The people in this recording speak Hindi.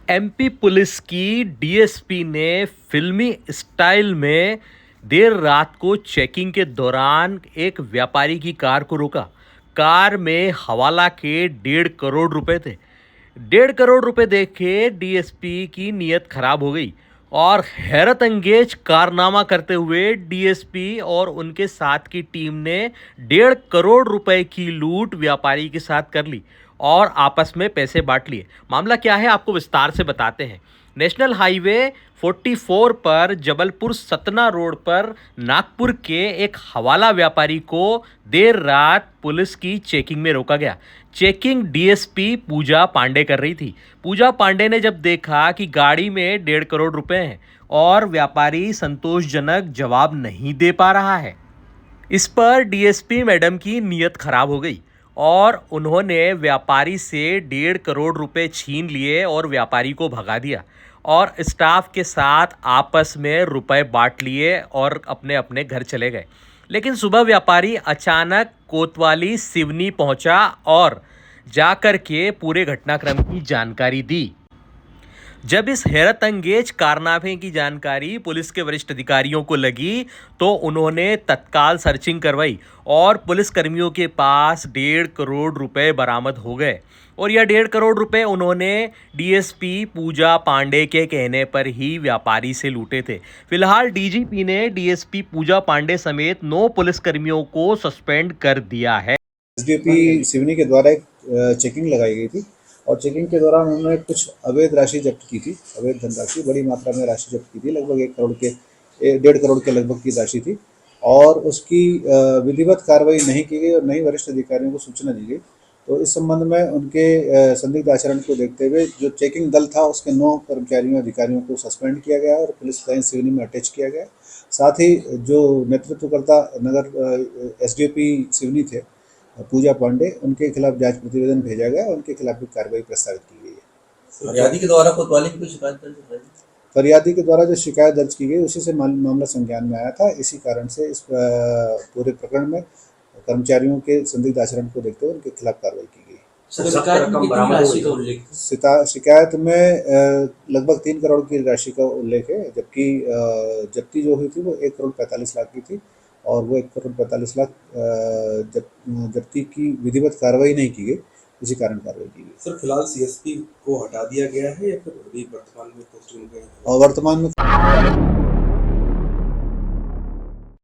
एमपी पुलिस की डीएसपी ने फिल्मी स्टाइल में देर रात को चेकिंग के दौरान एक व्यापारी की कार को रोका। कार में हवाला के 1.5 करोड़ रुपए थे। 1.5 करोड़ रुपए देख के डीएसपी की नीयत खराब हो गई और हैरत अंगेज कारनामा करते हुए डीएसपी और उनके साथ की टीम ने 1.5 करोड़ रुपए की लूट व्यापारी के साथ कर ली और आपस में पैसे बांट लिए। मामला क्या है आपको विस्तार से बताते हैं। नेशनल हाईवे 44 पर जबलपुर सतना रोड पर नागपुर के एक हवाला व्यापारी को देर रात पुलिस की चेकिंग में रोका गया। चेकिंग डीएसपी पूजा पांडे कर रही थी। पूजा पांडे ने जब देखा कि गाड़ी में 1.5 करोड़ रुपए हैं और व्यापारी संतोषजनक जवाब नहीं दे पा रहा है, इस पर डीएसपी मैडम की नीयत खराब हो गई और उन्होंने व्यापारी से 1.5 करोड़ रुपए छीन लिए और व्यापारी को भगा दिया और स्टाफ के साथ आपस में रुपए बांट लिए और अपने अपने घर चले गए। लेकिन सुबह व्यापारी अचानक कोतवाली सिवनी पहुंचा और जाकर के पूरे घटनाक्रम की जानकारी दी। जब इस हैरत अंगेज कारनामे की जानकारी पुलिस के वरिष्ठ अधिकारियों को लगी तो उन्होंने तत्काल सर्चिंग करवाई और पुलिस कर्मियों के पास 1.5 करोड़ रुपए बरामद हो गए और यह 1.5 करोड़ रुपए उन्होंने डीएसपी पूजा पांडे के कहने पर ही व्यापारी से लूटे थे। फिलहाल डीजीपी ने डीएसपी पूजा पांडे समेत 9 पुलिसकर्मियों को सस्पेंड कर दिया है। एसडीओपी सिवनी के द्वारा एक चेकिंग लगाई गई थी और चेकिंग के दौरान उन्होंने कुछ अवैध राशि जब्त की थी, अवैध धनराशि बड़ी मात्रा में राशि जब्त की थी, लगभग 1.5 करोड़ के लगभग की राशि थी और उसकी विधिवत कार्रवाई नहीं की गई और नहीं वरिष्ठ अधिकारियों को सूचना दी गई। तो इस संबंध में उनके संदिग्ध आचरण को देखते हुए जो चेकिंग दल था उसके 9 कर्मचारियों अधिकारियों को सस्पेंड किया गया और पुलिस लाइन सिवनी में अटैच किया गया। साथ ही जो नेतृत्वकर्ता नगर एसडीओपी सिवनी थे पूजा पांडे, उनके खिलाफ जांच प्रतिवेदन भेजा गया और उनके खिलाफ भी कार्रवाई प्रस्तावित की गई है। फरियादी के द्वारा कोतवाली की शिकायत दर्ज है। फरियादी के द्वारा जो शिकायत दर्ज की गई उसी से मामला संज्ञान में आया था। इसी कारण से इस पूरे प्रकरण में कर्मचारियों के संदिग्ध आचरण को देखते हुए उनके खिलाफ कार्रवाई की गई। शिकायत में लगभग 3 करोड़ की राशि का उल्लेख है, जबकि जब्ती जो हुई थी वो 1.45 करोड़ की थी और वो 1.45 करोड़ जब्ती की विधिवत कार्रवाई नहीं की गई, इसी कारण कार्रवाई की गई। सर फिलहाल सीएसपी को हटा दिया गया है या फिर अभी वर्तमान में पोस्टिंग और वर्तमान में